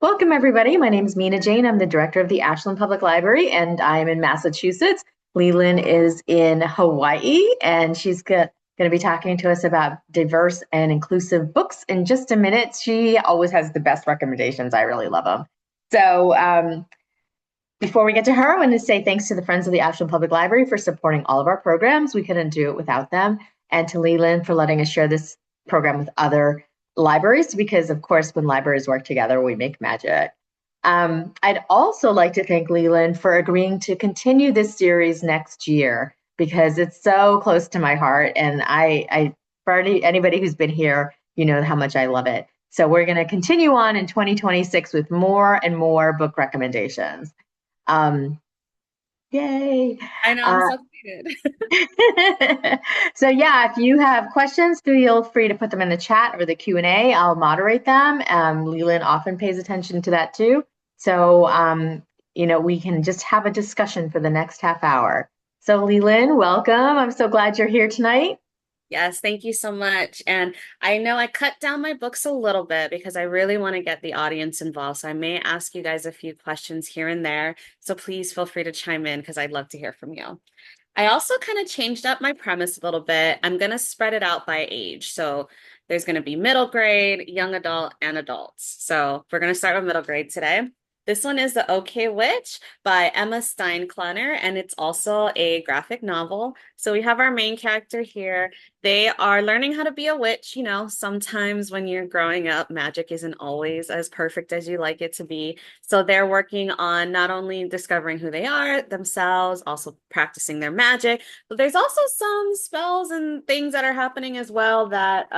Welcome, everybody. My name is Mina Jane. I'm the director of the Ashland Public Library, and I'm in Massachusetts. Leelynn is in Hawaii, and she's going to be talking to us about diverse and inclusive books in just a minute. She always has the best recommendations. I really love them. So, before we get to her, I want to say thanks to the Friends of the Ashland Public Library for supporting all of our programs. We couldn't do it without them. And to Leelynn for letting us share this program with other libraries, because of course, when libraries work together, we make magic. I'd also like to thank Leelynn for agreeing to continue this series next year, because it's so close to my heart. And for anybody who's been here, you know how much I love it. So we're going to continue on in 2026 with more and more book recommendations. Um, Yay. I know, I'm Uh, so excited. so yeah, if you have questions, feel free to put them in the chat or the Q&A. I'll moderate them. Leland often pays attention to that too. So, we can just have a discussion for the next half hour. So Leland, welcome. I'm so glad you're here tonight. Yes, thank you so much. And I know I cut down my books a little bit because I really want to get the audience involved. So I may ask you guys a few questions here and there. So please feel free to chime in because I'd love to hear from you. I also kind of changed up my premise a little bit. I'm going to spread it out by age. So there's going to be middle grade, young adult, and adults. So we're going to start with middle grade today. This one is The OK Witch by Emma Steinkleiner, and it's also a graphic novel. So we have our main character here. They are learning how to be a witch. You know, sometimes when you're growing up, magic isn't always as perfect as you like it to be. So they're working on not only discovering who they are themselves, also practicing their magic, but there's also some spells and things that are happening as well that,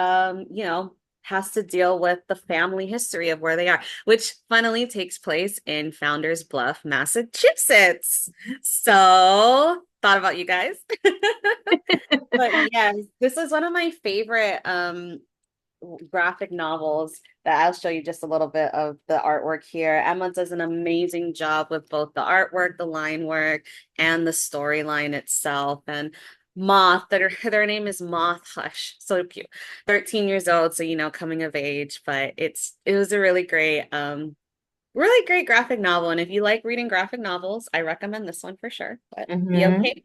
has to deal with the family history of where they are, which funnily takes place in Founder's Bluff, Massachusetts. So, thought about you guys. But yes, this is one of my favorite graphic novels that I'll show you just a little bit of the artwork here. Emma does an amazing job with both the artwork, the line work, and the storyline itself. And Moth, their name is Moth Hush. So cute. 13 years old, so coming of age, but it was a really great graphic novel. And if you like reading graphic novels, I recommend this one for sure. But be Mhm. okay.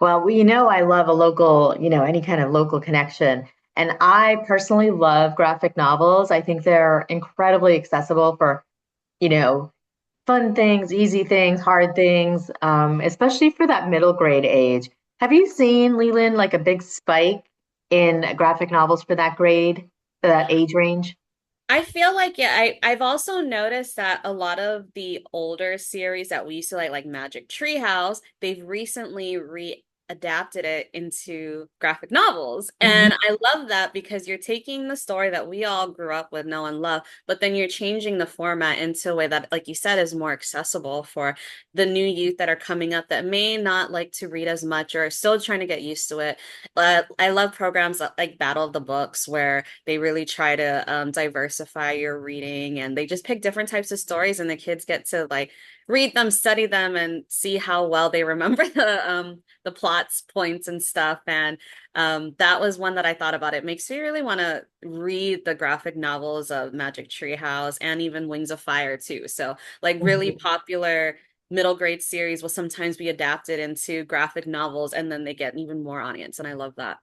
Well, I love a local, any kind of local connection. And I personally love graphic novels. I think they're incredibly accessible for, you know, fun things, easy things, hard things, especially for that middle grade age. Have you seen, Leland, like a big spike in graphic novels for that grade, for that age range? I feel like, yeah, I've also noticed that a lot of the older series that we used to like Magic Treehouse, they've recently readapted it into graphic novels. Mhm. And I love that because you're taking the story that we all grew up with, know and love, but then you're changing the format into a way that, like you said, is more accessible for the new youth that are coming up that may not like to read as much or are still trying to get used to it. But I love programs like Battle of the Books where they really try to diversify your reading and they just pick different types of stories and the kids get to like read them, study them, and see how well they remember the plots, points, and stuff. And that was one that I thought about. It makes me really want to read the graphic novels of Magic Treehouse and even Wings of Fire too. So like really Mhm. popular middle grade series will sometimes be adapted into graphic novels and then they get even more audience. And I love that.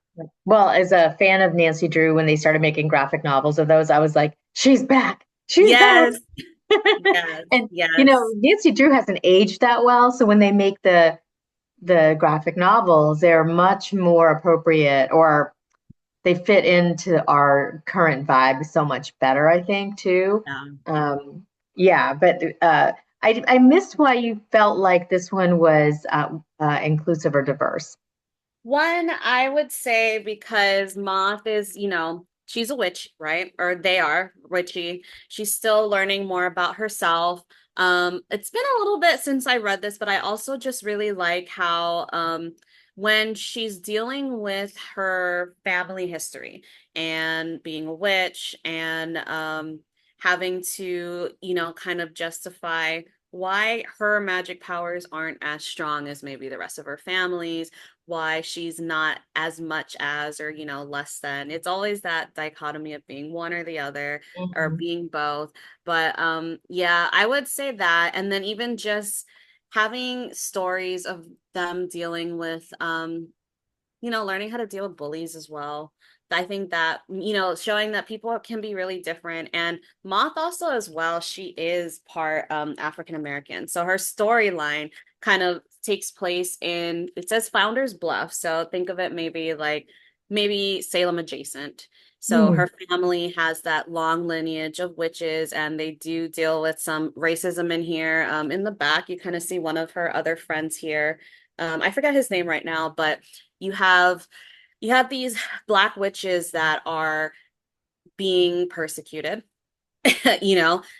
Well, as a fan of Nancy Drew, when they started making graphic novels of those, I was like, she's back. She's back. Yes, yes, And yes. Nancy Drew hasn't aged that well, so when they make the graphic novels, they're much more appropriate, or they fit into our current vibe so much better, I think, too. Yeah. Yeah, but I missed why you felt like this one was inclusive or diverse. One, I would say because Moth is, she's a witch, right? Or they are witchy. She's still learning more about herself. It's been a little bit since I read this, but I also just really like how when she's dealing with her family history and being a witch and having to, kind of justify why her magic powers aren't as strong as maybe the rest of her families, why she's not as much as, or, less than. It's always that dichotomy of being one or the other or Mhm. being both. But yeah, I would say that. And then even just having stories of them dealing with learning how to deal with bullies as well. I think that, showing that people can be really different. And Moth also as well, she is part African American. So her storyline kind of takes place in, it says Founder's Bluff. So think of it maybe like maybe Salem adjacent. So Mm. her family has that long lineage of witches, and they do deal with some racism in here. In the back, you kind of see one of her other friends here. I forget his name right now, but you have these black witches that are being persecuted,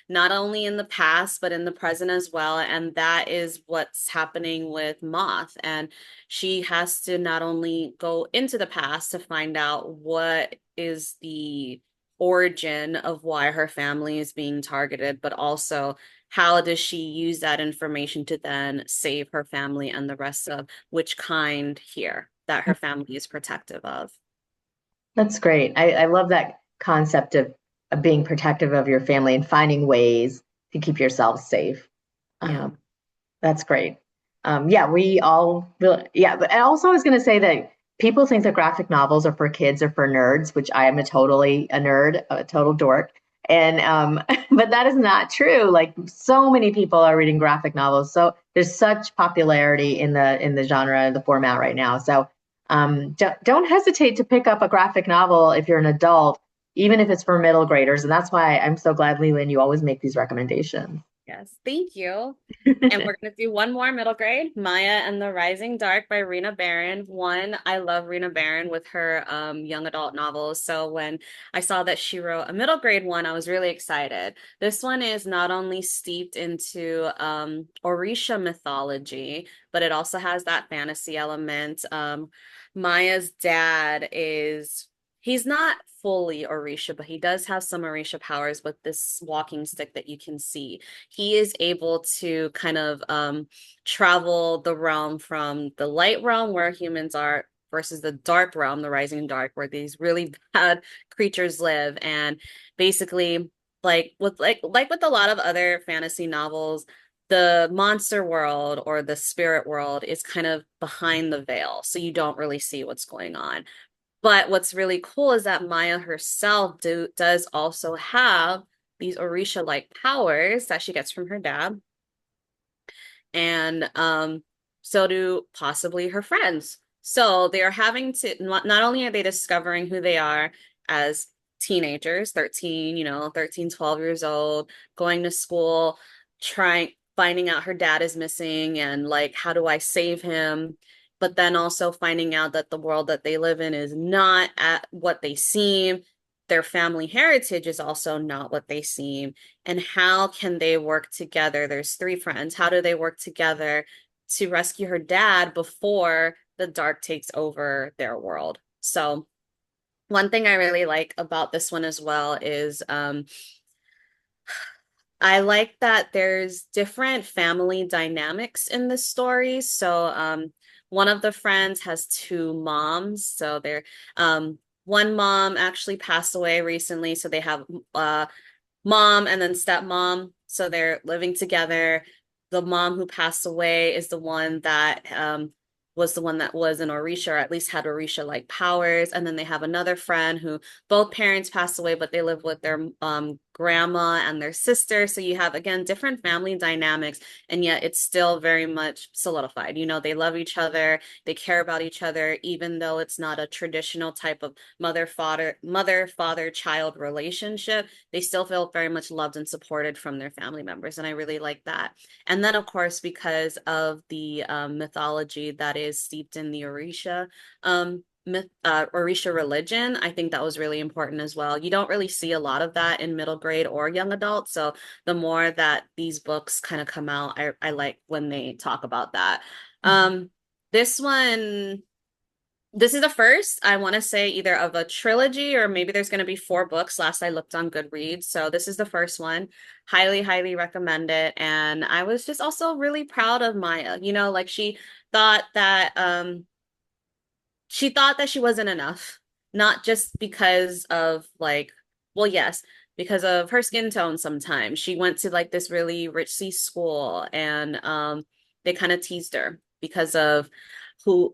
not only in the past but in the present as well, and that is what's happening with Moth. And she has to not only go into the past to find out what is the origin of why her family is being targeted, but also how does she use that information to then save her family and the rest of which kind here that her family is protective of. That's great. I love that concept of being protective of your family and finding ways to keep yourself safe. Yeah. Um, that's great. Yeah, we all, yeah, but I also was going to say that people think that graphic novels are for kids or for nerds, which I am a nerd, a total dork. And, but that is not true. Like so many people are reading graphic novels. So there's such popularity in the genre, the format right now. So, don't hesitate to pick up a graphic novel if you're an adult, even if it's for middle graders. And that's why I'm so glad, Leelynn, you always make these recommendations. Yes, thank you. And we're going to do one more middle grade, Maya and the Rising Dark by Rena Barron. One, I love Rena Barron with her young adult novels. So when I saw that she wrote a middle grade one, I was really excited. This one is not only steeped into Orisha mythology, but it also has that fantasy element. Maya's dad is he's not fully Orisha, but he does have some Orisha powers with this walking stick that you can see. He is able to kind of travel the realm from the light realm where humans are versus the dark realm, the rising dark, where these really bad creatures live. And basically, like with a lot of other fantasy novels, the monster world or the spirit world is kind of behind the veil, so you don't really see what's going on. But what's really cool is that Maya herself does also have these Orisha-like powers that she gets from her dad. And so do possibly her friends. So they are having to, not only are they discovering who they are as teenagers, 13, 13, 12 years old, going to school, trying, finding out her dad is missing and like, how do I save him? But then also finding out that the world that they live in is not at what they seem. Their family heritage is also not what they seem. And how can they work together? There's three friends. How do they work together to rescue her dad before the dark takes over their world? So one thing I really like about this one as well is I like that there's different family dynamics in the story. So one of the friends has two moms. So they're one mom actually passed away recently, so they have mom and then stepmom. So they're living together. The mom who passed away is the one that was the one that was an Orisha, or at least had Orisha-like powers. And then they have another friend who both parents passed away, but they live with their grandma and their sister. So you have, again, different family dynamics, and yet it's still very much solidified. They love each other, they care about each other, even though it's not a traditional type of mother father child relationship. They still feel very much loved and supported from their family members, and I really like that. And then, of course, because of the mythology that is steeped in the Orisha religion, I think that was really important as well. You don't really see a lot of that in middle grade or young adult, so the more that these books kind of come out, I like when they talk about that. Um, this one This is the first, I want to say, either of a trilogy or maybe there's going to be 4 books. Last I looked on Goodreads. So this is the first one. Highly, highly recommend it. And I was just also really proud of Maya. Like thought that she thought that she wasn't enough, not just because of like, well, yes, because of her skin tone sometimes. She went to like this really ritzy school and they kind of teased her because of who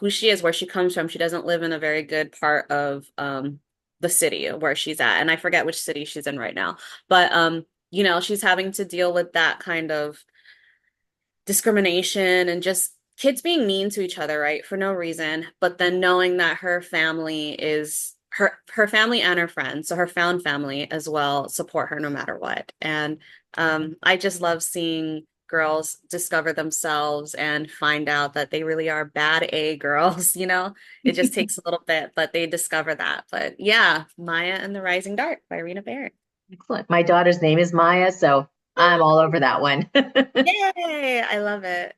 she is, where she comes from. She doesn't live in a very good part of the city where she's at. And I forget which city she's in right now. But she's having to deal with that kind of discrimination and just kids being mean to each other, right? For no reason. But then knowing that her family is her family and her friends, so her found family as well, support her no matter what. And I just love seeing girls discover themselves and find out that they really are bad A girls, It just takes a little bit, but they discover that. But yeah, Maya and the Rising Dark by Rena Barrett. Excellent. My daughter's name is Maya, so I'm all over that one. Yay! I love it.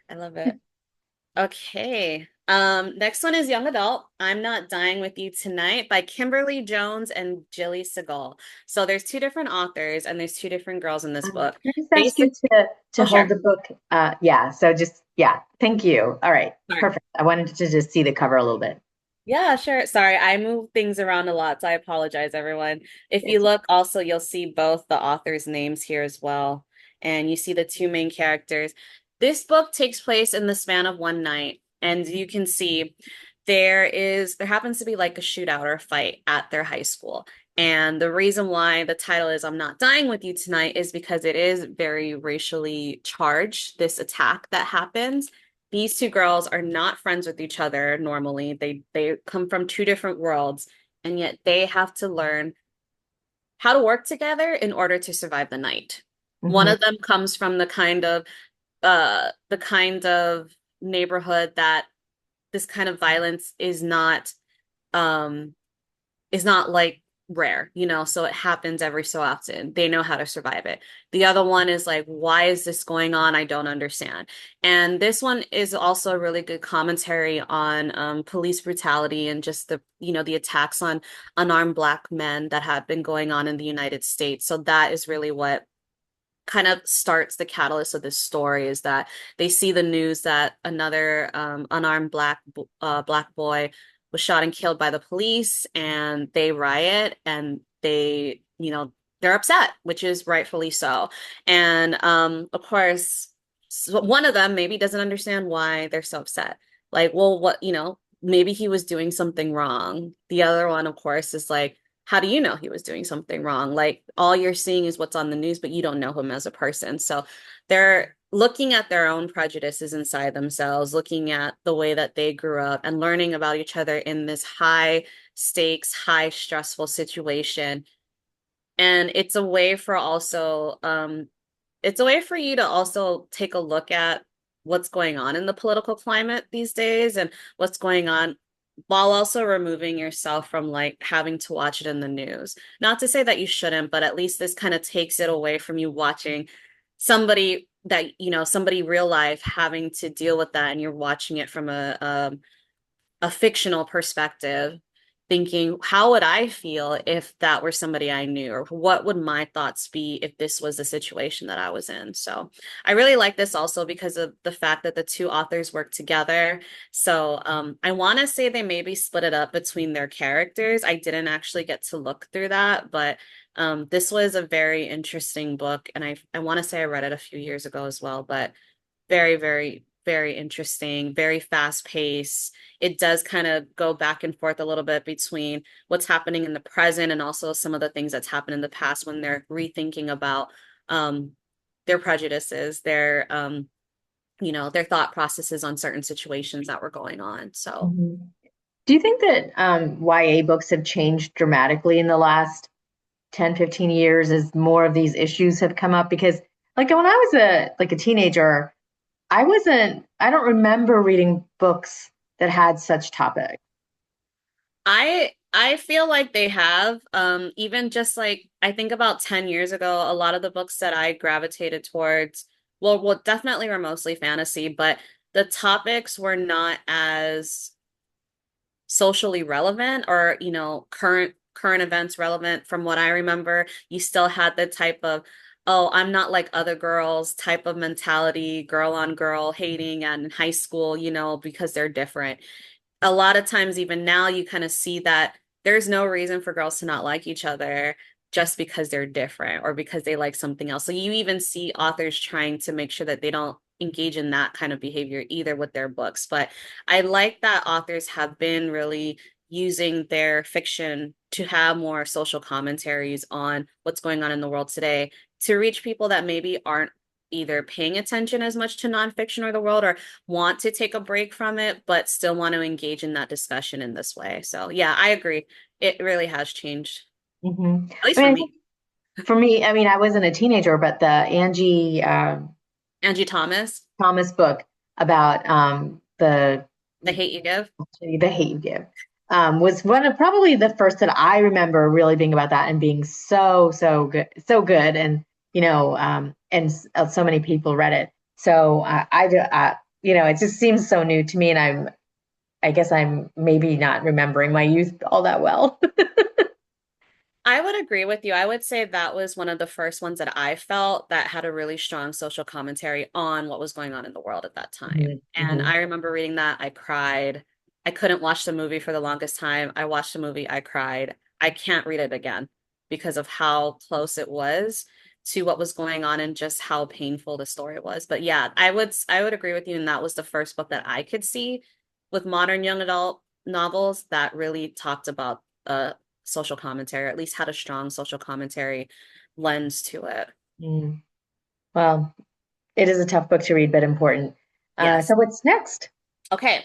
I love it. Okay. Next one is Young Adult. I'm Not Dying with You Tonight by Kimberly Jones and Jilly Segal. So there's two different authors and there's two different girls in this book. Can I just ask you Basic, to oh hold sure. the book? Yeah, so just, yeah, thank you. All right, Sorry. perfect. I wanted to just see the cover a little bit. Yeah, sure. Sorry, I move things around a lot, so I apologize, everyone. If you It's look also, you'll see both the authors' names here as well. And you see the two main characters. This book takes place in the span of one night, and you can see there happens to be like a shootout or a fight at their high school. And the reason why the title is I'm Not Dying with You Tonight is because it is very racially charged, this attack that happens. These two girls are not friends with each other normally. They come from two different worlds, and yet they have to learn how to work together in order to survive the night. One mhm, of them comes from the kind of neighborhood that this kind of violence um is not like rare, so it happens every so often. They know how to survive it. The other one is like, why is this going on? I don't understand. And this one is also a really good commentary on police brutality and just the attacks on unarmed Black men that have been going on in the United States. So that is really what kind of starts the catalyst of this story is that they see the news that another unarmed black boy was shot and killed by the police, and they riot and they're upset, which is rightfully so. And of course, one of them maybe doesn't understand why they're so upset. Like, well, maybe he was doing something wrong. The other one, of course, is like, how do you know he was doing something wrong? Like all you're seeing is what's on the news, but you don't know him as a person. So they're looking at their own prejudices inside themselves, looking at the way that they grew up and learning about each other in this high stakes, high stressful situation. And it's a way for you to also take a look at what's going on in the political climate these days and what's going on while also removing yourself from like having to watch it in the news. Not to say that you shouldn't, but at least this kind of takes it away from you watching somebody real life having to deal with that and you're watching it from a fictional perspective, thinking, how would I feel if that were somebody I knew? Or what would my thoughts be if this was the situation that I was in? So I really like this also because of the fact that the two authors work together. So I want to say they maybe split it up between their characters. I didn't actually get to look through that, but this was a very interesting book. And I want to say I read it a few years ago as well, but very, very, very interesting, very fast paced. It does kind of go back and forth a little bit between what's happening in the present and also some of the things that's happened in the past when they're rethinking about um, their prejudices, their thought processes on certain situations that were going on. So mhm. Do you think that YA books have changed dramatically in the last 10, 15 years as more of these issues have come up? Because like when I was a teenager, I don't remember reading books that had such topics. I feel like they have even just like I think about 10 years ago, a lot of the books that I gravitated towards, well definitely were mostly fantasy, but the topics were not as socially relevant or, current events relevant. From what I remember, you still had the type of, oh, I'm not like other girls type of mentality, girl on girl hating and in high school, because they're different. A lot of times, even now, you kind of see that there's no reason for girls to not like each other just because they're different or because they like something else. So you even see authors trying to make sure that they don't engage in that kind of behavior either with their books. But I like that authors have been really using their fiction to have more social commentaries on what's going on in the world today to reach people that maybe aren't either paying attention as much to nonfiction or the world or want to take a break from it, but still want to engage in that discussion in this way. So yeah, I agree. It really has changed, Hmm. at least I for mean, I me. think for me, I mean, I wasn't a teenager, but the Angie Angie Thomas, Thomas book about The Hate You Give. the hate you give was one of probably the first that I remember really being about that and being so good, so good, and so many people read it. So it just seems so new to me, and I guess I'm maybe not remembering my youth all that well. I would agree with you. I would say that was one of the first ones that I felt that had a really strong social commentary on what was going on in the world at that time. Mhm, And mhm, I remember reading that. I cried. I couldn't watch the movie for the longest time. I watched the movie, I cried. I can't read it again because of how close it was to what was going on and just how painful the story was. But yeah, I would agree with you. And that was the first book that I could see with modern young adult novels that really talked about social commentary, or at least had a strong social commentary lens to it. mm. Well, it is a tough book to read, but important. Yes. So what's next? Okay.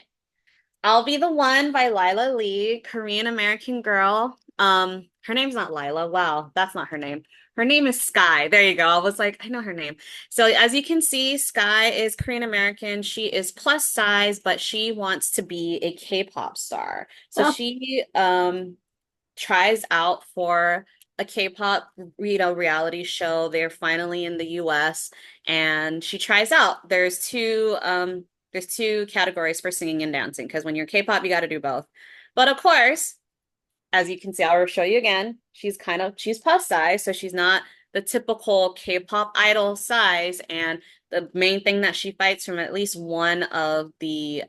I'll Be the One by Lila Lee, Korean American girl. Her name's not Lila. Wow, that's not her name. Her name is Sky. There you go. I was like, I know her name. So as you can see, Sky is Korean American. She is plus size, but she wants to be a K-pop star. So Oh, she tries out for a K-pop, reality show. They're finally in the US and she tries out. There's two categories for singing and dancing because when you're K-pop, you got to do both. But of course, as you can see, I'll show you again. She's plus size, so she's not the typical K-pop idol size. And the main thing that she fights from at least one of the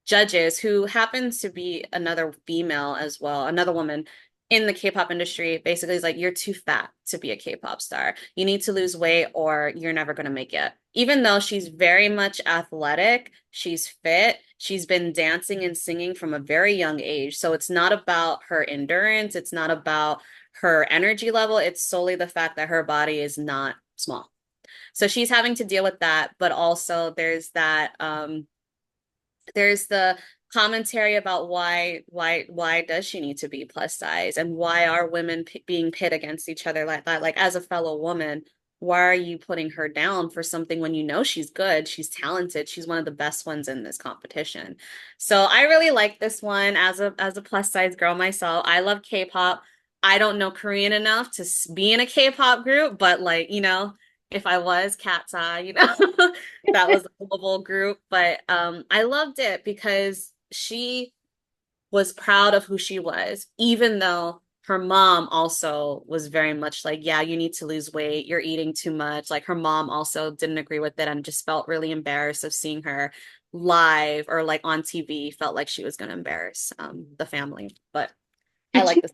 judges, who happens to be another female as well, another woman in the K-pop industry, basically is like, you're too fat to be a K-pop star. You need to lose weight or you're never going to make it. Even though she's very much athletic, she's fit, she's been dancing and singing from a very young age. So it's not about her endurance, it's not about her energy level, it's solely the fact that her body is not small. So she's having to deal with that, but also there's the commentary about why does she need to be plus size and why are women being pit against each other like that, like as a fellow woman, why are you putting her down for something when you know she's good, she's talented, she's one of the best ones in this competition. So I really like this one as a plus size girl myself. I love K-pop. I don't know Korean enough to be in a K-pop group, but like, if I was Cat's Eye, that was a global group. But I loved it because she was proud of who she was, even though her mom also was very much like, yeah, you need to lose weight. You're eating too much. Like her mom also didn't agree with it and just felt really embarrassed of seeing her live or like on TV, felt like she was going to embarrass the family. But I did like you this.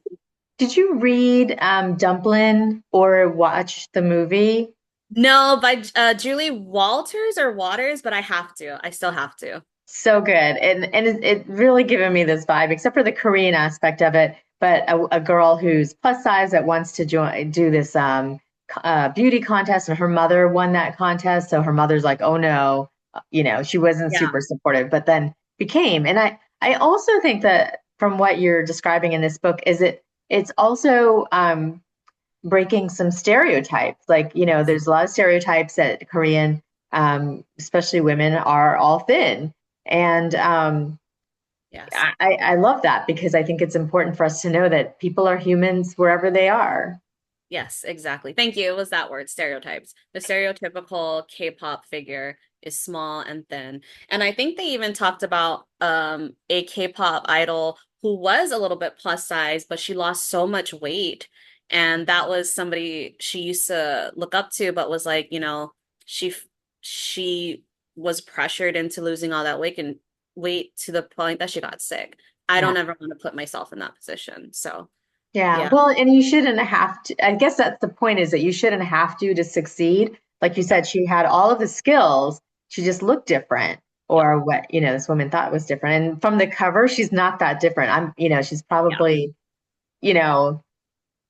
did you read Dumplin' or watch the movie? No, by Julie Walters or Waters, but I have to. I still have to. So good, and it really given me this vibe, except for the Korean aspect of it. But a girl who's plus size that wants to do this beauty contest, and her mother won that contest. So her mother's like, "Oh no," she wasn't Yeah. super supportive, but then became. And I also think that from what you're describing in this book, it's also breaking some stereotypes. Like, there's a lot of stereotypes that Korean, especially women, are all thin. And Yes. I love that because I think it's important for us to know that people are humans wherever they are. Yes, exactly. Thank you. It was that word, stereotypes. The stereotypical K-pop figure is small and thin. And I think they even talked about a K-pop idol who was a little bit plus size, but she lost so much weight. And that was somebody she used to look up to, but was like, she she was pressured into losing all that weight to the point that she got sick. I Yeah. don't ever want to put myself in that position. So Yeah. yeah, Well, and you shouldn't have to. I guess that's the point, is that you shouldn't have to succeed. Like you said, she had all of the skills. She just looked different, yeah, or what, this woman thought was different. And from the cover, she's not that different. She's yeah. probably, you know,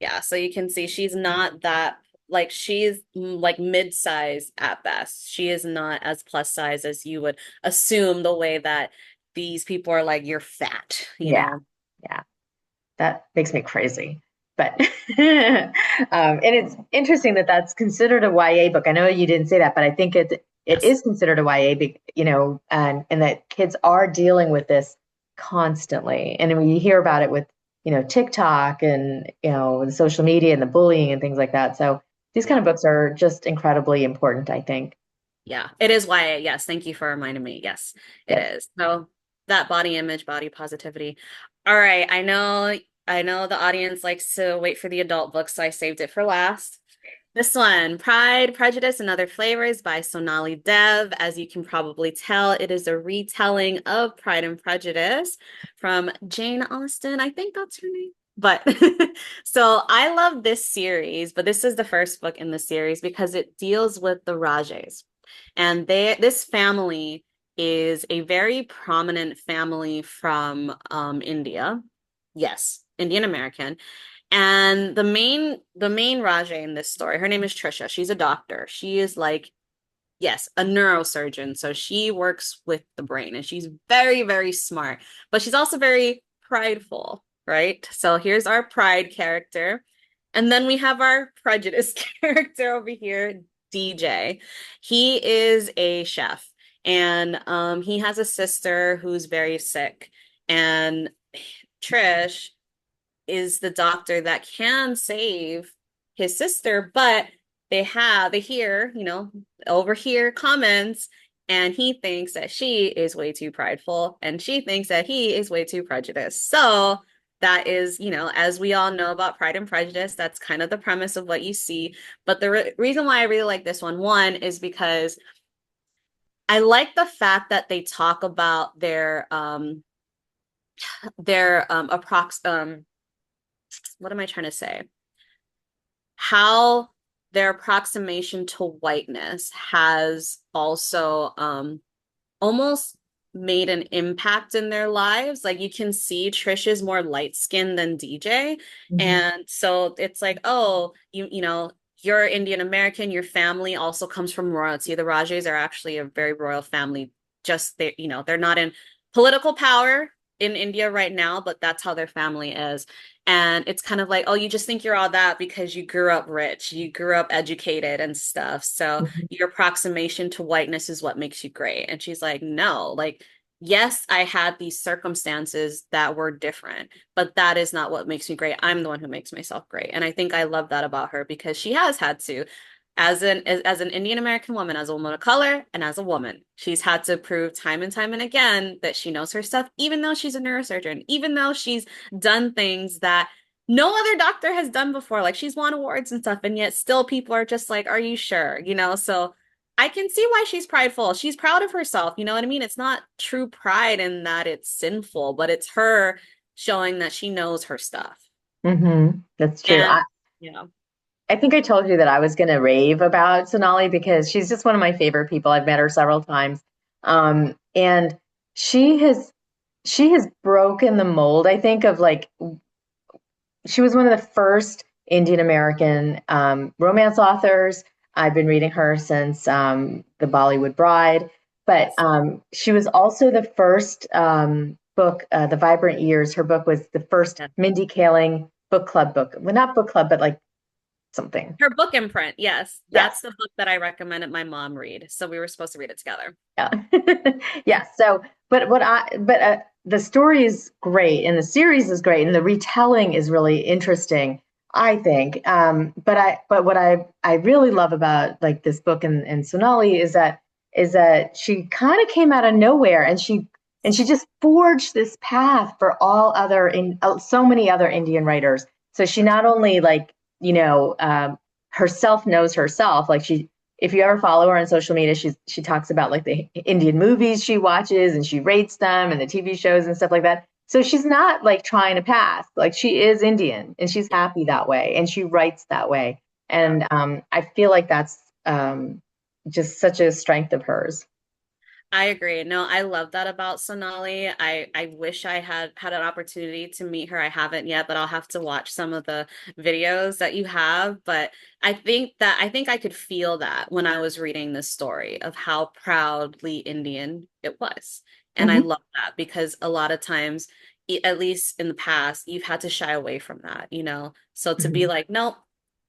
Yeah, so you can see she's not that like she's like mid-size at best. She is not as plus size as you would assume the way that these people are like you're fat, you yeah, know. yeah. That makes me crazy. But and it's interesting that that's considered a YA book. I know you didn't say that, but I think it Yes. is considered a YA, and that kids are dealing with this constantly. And we hear about it with, TikTok and, the social media and the bullying and things like that. So these kind Yeah. of books are just incredibly important, I think. Yeah. It is YA. Yes. Thank you for reminding me. Yes, it Yes. is. So that body image, body positivity. All right. I know the audience likes to wait for the adult books, so I saved it for last. This one, Pride, Prejudice, and Other Flavors by Sonali Dev. As you can probably tell, it is a retelling of Pride and Prejudice from Jane Austen. I think that's her name. But so I love this series, but this is the first book in the series because it deals with the Rajes. And this family is a very prominent family from India. Yes, Indian American. And the main Raja in this story, her name is Trisha. She's a doctor. She is like, yes, a neurosurgeon. So she works with the brain and she's very, very smart, but she's also very prideful, right? So here's our pride character. And then we have our prejudice character over here, DJ. He is a chef and he has a sister who's very sick. And Trish is the doctor that can save his sister, but they hear, overhear comments, and he thinks that she is way too prideful, and she thinks that he is way too prejudiced. So that is, as we all know about Pride and Prejudice, that's kind of the premise of what you see. But the reason why I really like this one is because I like the fact that they talk about their approx what am I trying to say? How their approximation to whiteness has also almost made an impact in their lives. Like you can see Trish is more light skinned than DJ. Mhm. And so it's like, oh, you're Indian American, your family also comes from royalty. The Rajes are actually a very royal family. Just they're not in political power in India right now, but that's how their family is. And it's kind of like, oh, you just think you're all that because you grew up rich, you grew up educated and stuff. So Mhm. your approximation to whiteness is what makes you great. And she's like, no, like, yes, I had these circumstances that were different, but that is not what makes me great. I'm the one who makes myself great. And I think I love that about her because she has had to, as an Indian American woman, as a woman of color, and as a woman, she's had to prove time and time and again that she knows her stuff, even though she's a neurosurgeon, even though she's done things that no other doctor has done before. Like she's won awards and stuff, and yet still people are just like, are you sure? So I can see why she's prideful. She's proud of herself. You know what I mean? It's not true pride in that it's sinful, but it's her showing that she knows her stuff. That's true. And, you know, I think I told you that I was going to rave about Sonali because she's just one of my favorite people. I've met her several times. And she has broken the mold, I think, of like, she was one of the first Indian American romance authors. I've been reading her since The Bollywood Bride, but yes. she was also the first book, The Vibrant Years. Her book was the first Yes. Mindy Kaling book club book. Well, not book club, but like something. Her book imprint, yes. Yes. That's the book that I recommended my mom read. So we were supposed to read it together. Yeah. Yeah. So, but the story is great and the series is great and the retelling is really interesting, I think. But what I really love about like this book and Sonali is that is that she kind of came out of nowhere, and she just forged this path for all other in so many other Indian writers. So she not only like, you know, herself knows herself, like if you ever follow her on social media, she talks about like the Indian movies she watches and she rates them and the TV shows and stuff like that. So she's not like trying to pass, like she is Indian and she's happy that way and she writes that way. And I feel like that's just such a strength of hers. I agree. No, I love that about Sonali. I wish I had an opportunity to meet her. I haven't yet, but I'll have to watch some of the videos that you have. But I think I could feel that when I was reading this story of how proudly Indian it was. And I Mm-hmm. love that because a lot of times, at least in the past, you've had to shy away from that, you know? So to be Mm-hmm. like, nope,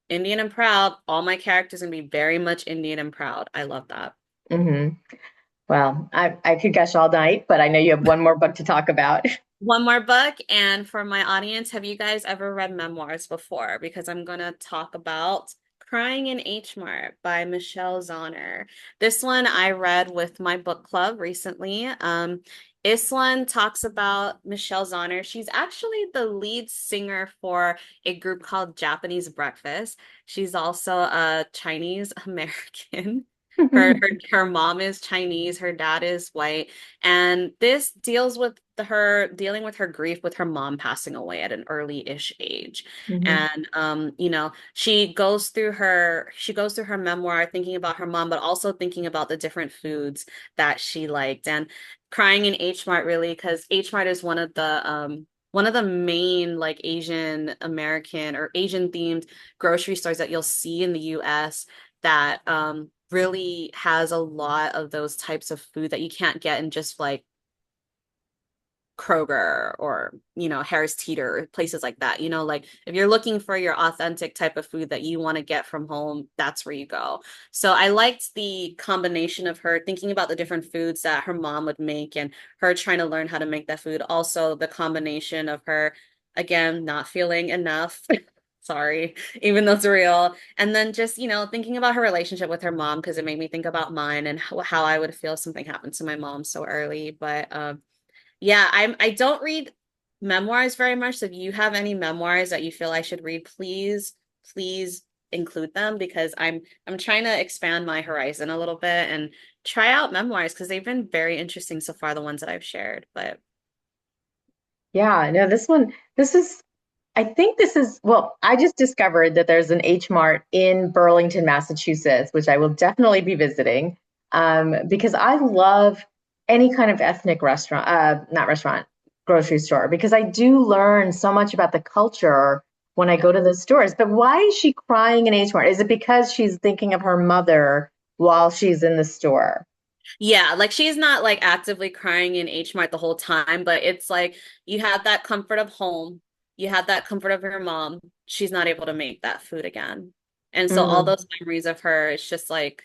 Indian and proud, all my characters gonna be very much Indian and proud. I love that. Mm-hmm. Well, I could gush all night, but I know you have one more book to talk about. One more book, and for my audience, have you guys ever read memoirs before? Because I'm gonna talk about Crying in H Mart by Michelle Zauner. This one I read with my book club recently. Islan talks about Michelle Zauner. She's actually the lead singer for a group called Japanese Breakfast. She's also a Chinese American. Her mom is Chinese, her dad is white, and this deals with her dealing with her grief with her mom passing away at an early-ish age. Mm-hmm. And you know, she goes through her memoir thinking about her mom, but also thinking about the different foods that she liked. And crying in H Mart really, because H Mart is one of the main like Asian American or Asian themed grocery stores that you'll see in the US that really has a lot of those types of food that you can't get in just like Kroger or, you know, Harris Teeter, places like that. You know, like if you're looking for your authentic type of food that you want to get from home, that's where you go. So I liked the combination of her thinking about the different foods that her mom would make and her trying to learn how to make that food. Also, the combination of her, again, not feeling enough. Sorry, even though it's real. And then just, you know, thinking about her relationship with her mom because it made me think about mine and how I would feel if something happened to my mom so early. But yeah, I don't read memoirs very much. So if you have any memoirs that you feel I should read, please include them because I'm trying to expand my horizon a little bit and try out memoirs because they've been very interesting so far, the ones that I've shared. But Yeah, no, this is, I think this is, well, I just discovered that there's an H Mart in Burlington, Massachusetts, which I will definitely be visiting, because I love any kind of ethnic restaurant, not restaurant, grocery store, because I do learn so much about the culture when I yeah. go to those stores. But why is she crying in H Mart? Is it because she's thinking of her mother while she's in the store? Yeah, like she's not like actively crying in H Mart the whole time, but it's like you have that comfort of home, you have that comfort of her mom. She's not able to make that food again. And so all Mm, those memories of her, it's just like,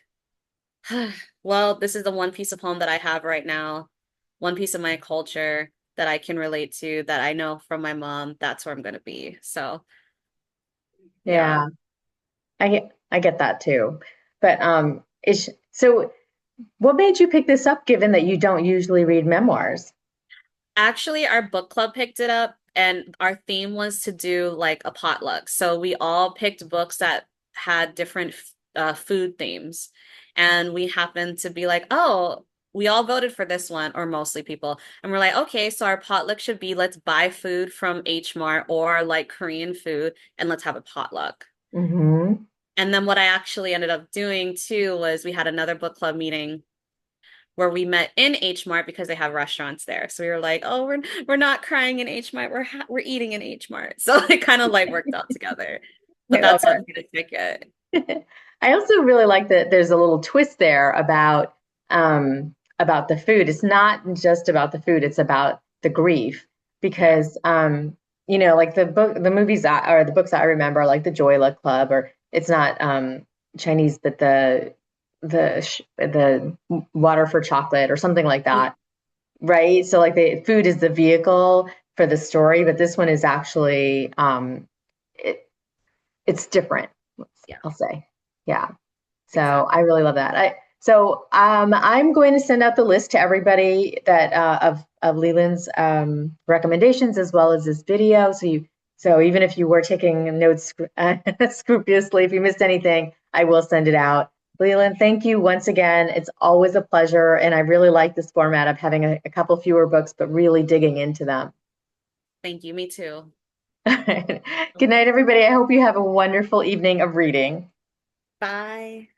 well, this is the one piece of home that I have right now, one piece of my culture that I can relate to that I know from my mom, that's where I'm going to be. So, yeah. yeah, I get that too. But is so what made you pick this up given that you don't usually read memoirs? Actually, our book club picked it up, and our theme was to do like a potluck. So we all picked books that had different food themes. And we happened to be like, oh, we all voted for this one, or mostly people. And we're like, okay, so our potluck should be let's buy food from H Mart or like Korean food, and let's have a potluck. Hmm. And then what I actually ended up doing too was we had another book club meeting where we met in H Mart because they have restaurants there. So we were like, oh, we're not crying in H Mart. We're eating in H Mart. So it kind of like worked out together. But I love that's what made it ticket. it. I also really like that there's a little twist there about the food. It's not just about the food, it's about the grief. Yeah. Because you know, like the movies or the books I remember, like the Joy Luck Club, or it's not Chinese, but the water for chocolate or something like Yeah. that. Right? So like the food is the vehicle for the story, but this one is actually it's different, Yeah. I'll say. Yeah. So Exactly. I really love that. So I'm going to send out the list to everybody that of Leelynn's recommendations as well as this video. So even if you were taking notes scrupulously, if you missed anything, I will send it out. Leelynn, thank you once again. It's always a pleasure, and I really like this format of having a couple fewer books, but really digging into them. Thank you. Me too. Good night, everybody. I hope you have a wonderful evening of reading. Bye.